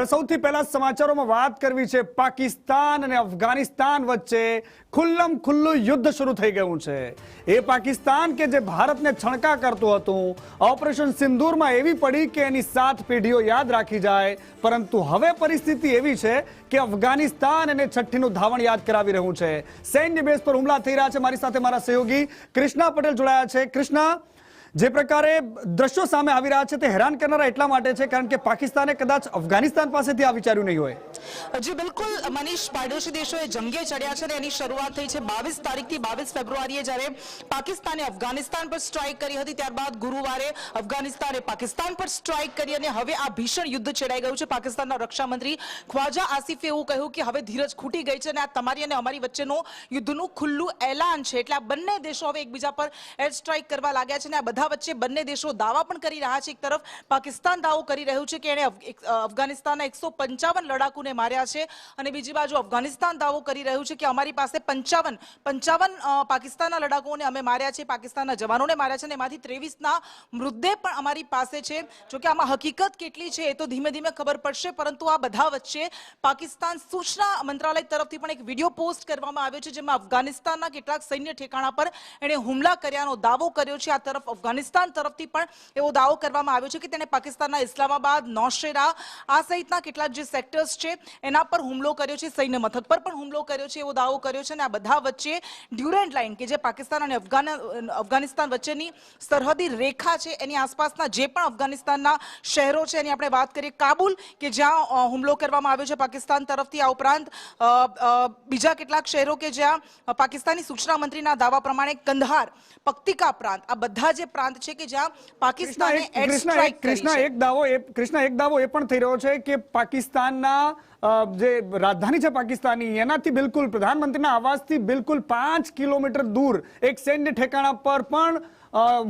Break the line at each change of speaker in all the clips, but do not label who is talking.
ત્યારે સૌથી પહેલા સમાચારોમાં વાત કરવી છે પાકિસ્તાન અને અફઘાનિસ્તાન વચ્ચે ખુલ્લમ ખુલ્લું યુદ્ધ શરૂ થઈ ગયું છે। એ પાકિસ્તાન કે જે ભારતને છણકા કરતું હતું ઓપરેશન સિંદૂરમાં એવી પડી કે એની 7 પેઢીઓ યાદ રાખી જાય, પરંતુ હવે પરિસ્થિતિ એવી છે કે અફઘાનિસ્તાન એને છઠ્ઠીનું ધાવણ યાદ કરાવી રહ્યું છે। સૈન્ય બેઝ પર હુમલા થઈ રહ્યા છે। મારી સાથે મારા સહયોગી કૃષ્ણા પટેલ જોડાયા છે। કૃષ્ણા, જે પ્રકારે દ્રશ્યો સામે આવી રહ્યા છે તે હેરાન કરનારા એટલા માટે છે કારણ કે પાકિસ્તાને કદાચ અફઘાનિસ્તાન પાસેથી આ વિચાર્યું નહીં હોય।
જી બિલકુલ મનીષ, પાડોશી દેશોએ જંગે ચડ્યા છે અને એની શરૂઆત થઈ છે 22 તારીખથી 22 ફેબ્રુઆરીએ જ્યારે પાકિસ્તાને અફઘાનિસ્તાન પર સ્ટ્રાઇક કરી હતી, ત્યારબાદ ગુરુવારે અફઘાનિસ્તાને પાકિસ્તાન પર સ્ટ્રાઇક કરી અને હવે આ ભીષણ યુદ્ધ છેડાઈ ગયું છે। પાકિસ્તાનના રક્ષામંત્રી ખ્વાજા આસિફે એવું કહ્યું કે હવે ધીરજ ખૂટી ગઈ છે અને આ તમારી અને અમારી વચ્ચેનો યુદ્ધનું ખુલ્લું એલાન છે। એટલે આ બંને દેશો હવે એકબીજા પર એર સ્ટ્રાઇક કરવા લાગ્યા છે અને આ બધા વચ્ચે બંને દેશો દાવા પણ કરી રહ્યા છે। એક તરફ પાકિસ્તાન દાવો કરી રહ્યું છે કે એણે અફઘાનિસ્તાનના 155 લડાકુને માર્યા છે અને બીજી બાજુ અફઘાનિસ્તાન દાવો કરી રહ્યું છે કે અમારી પાસે 55 પાકિસ્તાનના લડાકુઓને અમે માર્યા છે, પાકિસ્તાનના જવાનોને માર્યા છે અને એમાંથી 23ના મૃતદેહ પણ અમારી પાસે છે। જોકે આમાં હકીકત કેટલી છે એ તો ધીમે ધીમે ખબર પડશે, પરંતુ આ બધા વચ્ચે પાકિસ્તાન સૂચના મંત્રાલય તરફથી પણ એક વિડીયો પોસ્ટ કરવામાં આવ્યો છે જેમાં અફઘાનિસ્તાનના કેટલાક સૈન્ય ઠેકાણા પર એણે હુમલા કર્યાનો દાવો કર્યો છે। આ તરફ અફઘાનિસ્તાન તરફથી પણ એવો દાવો કરવામાં આવ્યો છે કે તેણે પાકિસ્તાનના ઇસ્લામાબાદ, નૌશેરા આ સહિતના કેટલાક જે સેક્ટર્સ છે એના પર હુમલો કર્યો છે, સૈન્ય મથક પર પણ હુમલો કર્યો છે એવો દાવો કર્યો છે। અને આ બધા વચ્ચે ડ્યુરેન્ટ લાઇન કે જે પાકિસ્તાન અને અફઘાનિસ્તાન વચ્ચેની સરહદી રેખા છે એની આસપાસના જે પણ અફઘાનિસ્તાનના શહેરો છે એની આપણે વાત કરીએ, કાબુલ કે જ્યાં હુમલો કરવામાં આવ્યો છે પાકિસ્તાન તરફથી, આ ઉપરાંત બીજા કેટલાક શહેરો કે જ્યાં પાકિસ્તાની સૂચના મંત્રીના દાવા પ્રમાણે કંદહાર, પક્તિકા પ્રાંત, આ બધા જે પ્રાંત છે કે જ્યાં પાકિસ્તાને એર સ્ટ્રાઇક કરી છે।
કૃષ્ણા, એક દાવો એ પણ થઈ રહ્યો છે કે પાકિસ્તાનના જે રાજધાની છે પાકિસ્તાની એનાથી બિલકુલ પ્રધાનમંત્રીના આવાસથી બિલકુલ 5 કિલોમીટર દૂર એક સૈન્ય ઠેકાણા પર પણ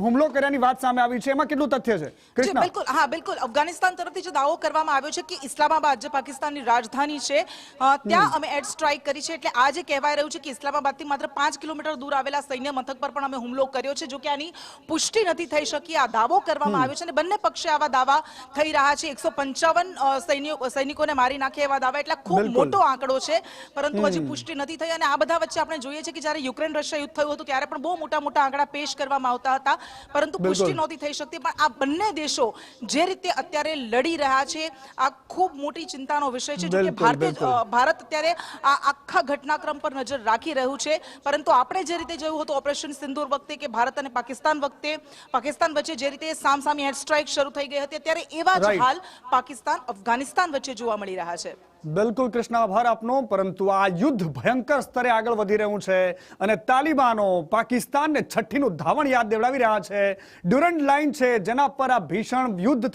હુમલો કર્યાની વાત સામે આવી છે। એમાં કેટલું તથ્ય છે કૃષ્ણા?
બિલકુલ, હા બિલકુલ, અફઘાનિસ્તાન તરફથી જે દાવો કરવામાં આવ્યો છે કે ઇસ્લામાબાદ જે પાકિસ્તાનની રાજધાની છે ત્યાં અમે એર સ્ટ્રાઇક કરી છે, એટલે આ જે કહેવાય રહ્યું છે કે ઇસ્લામાબાદથી માત્ર 5 કિલોમીટર દૂર આવેલા સૈન્ય મથક પર પણ અમે હુમલો કર્યો છે, જો કે આની પુષ્ટિ નથી થઈ શકી। આ દાવો કરવામાં આવ્યો છે અને બંને પક્ષે આવા દાવા થઈ રહ્યા છે। 155 સૈનિકોને મારી નાખે એવા દાવા, એટલે ખૂબ મોટો આંકડો છે, પરંતુ હજી પુષ્ટિ નથી થઈ। અને આ બધા વચ્ચે આપણે જોઈએ છે કે જ્યારે યુક્રેન રશિયા યુદ્ધ થયું હતું ત્યારે પણ બહુ મોટા આંકડા પેશ કરવામાં આવતા હતા, પરંતુ પુષ્ટિ નહોતી થઈ શકતી। પણ આ બંને દેશો જે રીતે અત્યારે લડી રહ્યા છે આ ખૂબ મોટી ચિંતાનો વિષય છે, જો કે ભારત અત્યારે આ આખા ઘટનાક્રમ પર નજર રાખી રહ્યું છે, પરંતુ આપણે જે રીતે જોયું હતું ઓપરેશન સિંદૂર વખતે કે ભારત અને પાકિસ્તાન વચ્ચે જે રીતે સામસામી એર સ્ટ્રાઇક શરૂ થઈ ગઈ હતી, અત્યારે એવા જ હાલ પાકિસ્તાન અફઘાનિસ્તાન વચ્ચે જોવા મળી રહ્યા છે।
બિલકુલ કૃષ્ણા, આભાર આપનો। પરંતુ આ યુદ્ધ ભયંકર સ્તરે આગળ વધી રહ્યું છે અને તાલિબાનો પાકિસ્તાનને છઠ્ઠીનું ધાવણ યાદ દેવડાવી રહ્યા છે। ડ્યુરન્ટ લાઇન છે જેના પર આ ભીષણ યુદ્ધ